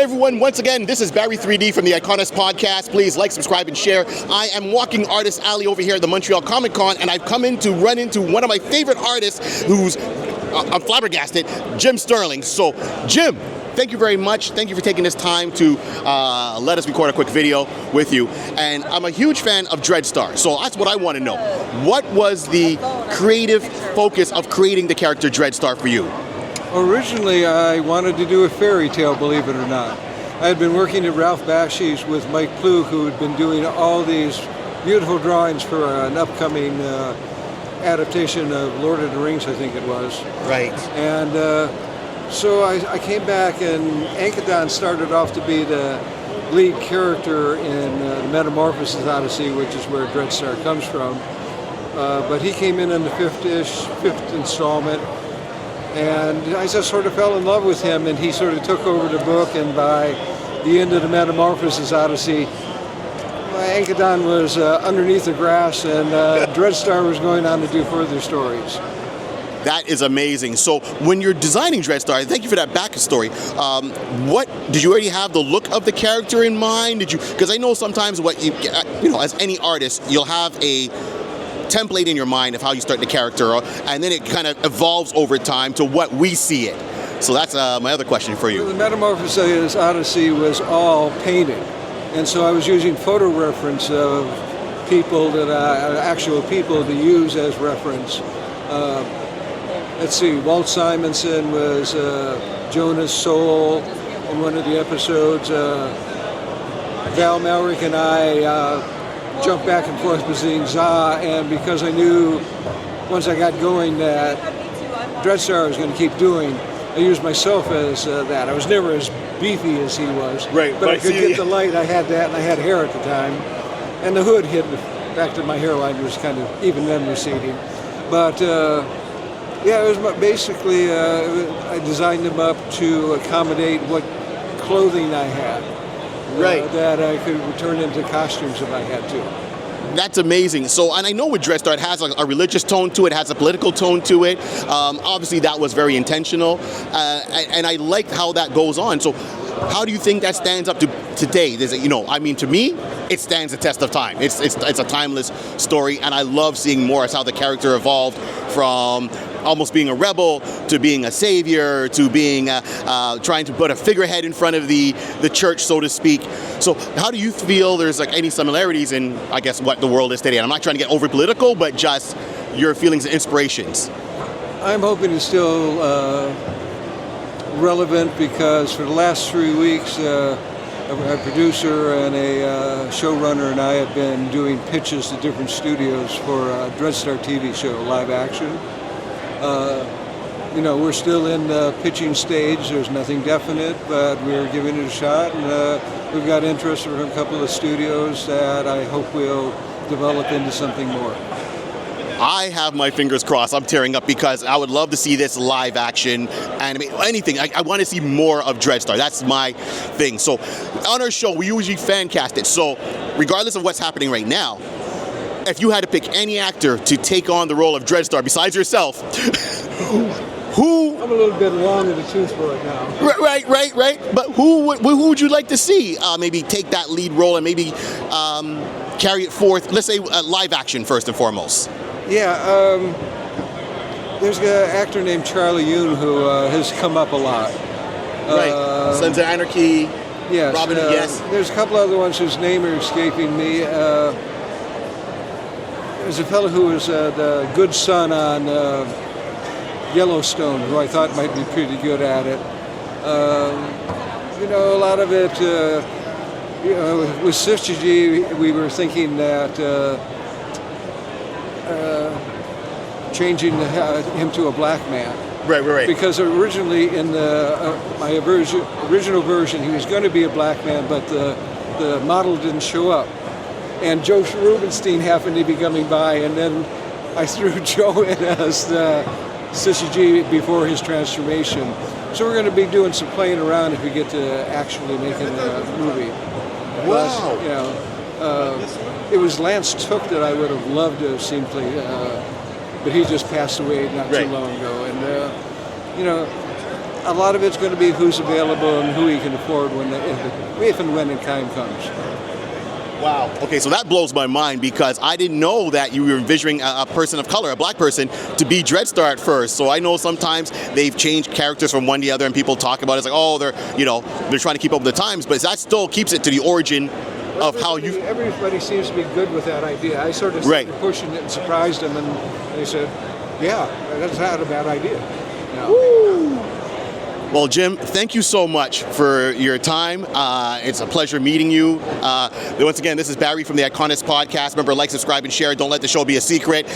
Hey everyone, once again, this is Barry 3D from the iConis podcast. Please like, subscribe, and share. I am walking Artist Alley over here at the Montreal Comic Con, and I've come in to run into one of my favorite artists who's, I'm flabbergasted, Jim Starlin. So, Jim, thank you very much. Thank you for taking this time to let us record a quick video with you. And I'm a huge fan of Dreadstar, so that's what I want to know. What was the creative focus of creating the character Dreadstar for you? Originally, I wanted to do a fairy tale, believe it or not. I had been working at Ralph Bakshi's with Mike Ploog, who had been doing all these beautiful drawings for an upcoming adaptation of Lord of the Rings, I think it was. Right. And so I came back, and Ankadon started off to be the lead character in the Metamorphosis Odyssey, which is where Dreadstar comes from. But he came in the fifth installment. And I just sort of fell in love with him, and he sort of took over the book, and by the end of the Metamorphosis Odyssey, Ankadon was underneath the grass, and Dreadstar was going on to do further stories. That is amazing. So when you're designing Dreadstar, thank you for that backstory. What did you already have the look of the character in mind? Did you? Because I know sometimes what you know, as any artist, you'll have a template in your mind of how you start the character, and then it kind of evolves over time to what we see it. So that's my other question for you. The Metamorphosis Odyssey was all painted, and so I was using photo reference of people that actual people to use as reference. Let's see, Walt Simonson was Jonah's soul in one of the episodes. Val Malrick and I jumped back and forth between Za, and because I knew once I got going that Dreadstar was going to keep doing, I used myself as that. I was never as beefy as he was, right? But I could get the light. I had that, and I had hair at the time, and the hood hid back to my hairline was kind of even then receding. But yeah, it was basically I designed them up to accommodate what clothing I had. Right. That I could turn into costumes if I had to. That's amazing. So, and I know with Dreadstar, it has a religious tone to it, has a political tone to it. Obviously, that was very intentional, and I like how that goes on. So, how do you think that stands up to today? There's I mean, to me, it stands the test of time. It's a timeless story, and I love seeing more as how the character evolved from almost being a rebel to being a savior to being trying to put a figurehead in front of the church, so to speak. So how do you feel there's any similarities in, I guess, what the world is today? And I'm not trying to get over political, but just your feelings and inspirations. I'm hoping it's still relevant, because for the last 3 weeks a producer and a showrunner and I have been doing pitches to different studios for a Dreadstar TV show, live action. We're still in the pitching stage. There's nothing definite, but we're giving it a shot, and we've got interest from a couple of studios that I hope will develop into something more. I have my fingers crossed. I'm tearing up because I would love to see this live action anime, anything. I want to see more of Dreadstar. That's my thing. So on our show, we usually fan cast it. So regardless of what's happening right now, if you had to pick any actor to take on the role of Dreadstar besides yourself, who? I'm a little bit long in the tooth for it now. Right. But who would you like to see maybe take that lead role and maybe carry it forth? Let's say live action first and foremost. Yeah, there's an actor named Charlie Yoon who has come up a lot. Right. Sons of Anarchy. Yes. Robin. Yes. There's a couple other ones whose name are escaping me. There's a fellow who was the good son on Yellowstone, who I thought might be pretty good at it. A lot of it, with Sister G, we were thinking that changing him to a black man. Right. Because originally in my original version, he was going to be a black man, but the model didn't show up. And Joe Rubenstein happened to be coming by, and then I threw Joe in as Sissy G before his transformation. So we're going to be doing some playing around if we get to actually making a movie. Wow. It was Lance Took that I would have loved to have seen play, but he just passed away not too long ago. And a lot of it's going to be who's available and who he can afford if and when the time comes. Wow. Okay, so that blows my mind because I didn't know that you were envisioning a person of color, a black person, to be Dreadstar at first. So I know sometimes they've changed characters from one to the other, and people talk about it. It's like, oh, they're trying to keep up with the times, but that still keeps it to the origin of how you. Everybody seems to be good with that idea. I sort of started pushing it and surprised them, and they said, "Yeah, that's not a bad idea." Woo! Well, Jim, thank you so much for your time. It's a pleasure meeting you. Once again, this is Barry from the iConis podcast. Remember, like, subscribe, and share. Don't let the show be a secret.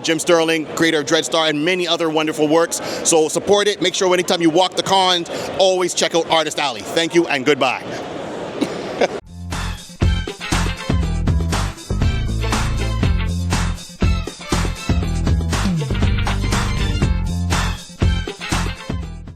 Jim Starlin, creator of Dreadstar and many other wonderful works. So support it. Make sure anytime you walk the con, always check out Artist Alley. Thank you and goodbye.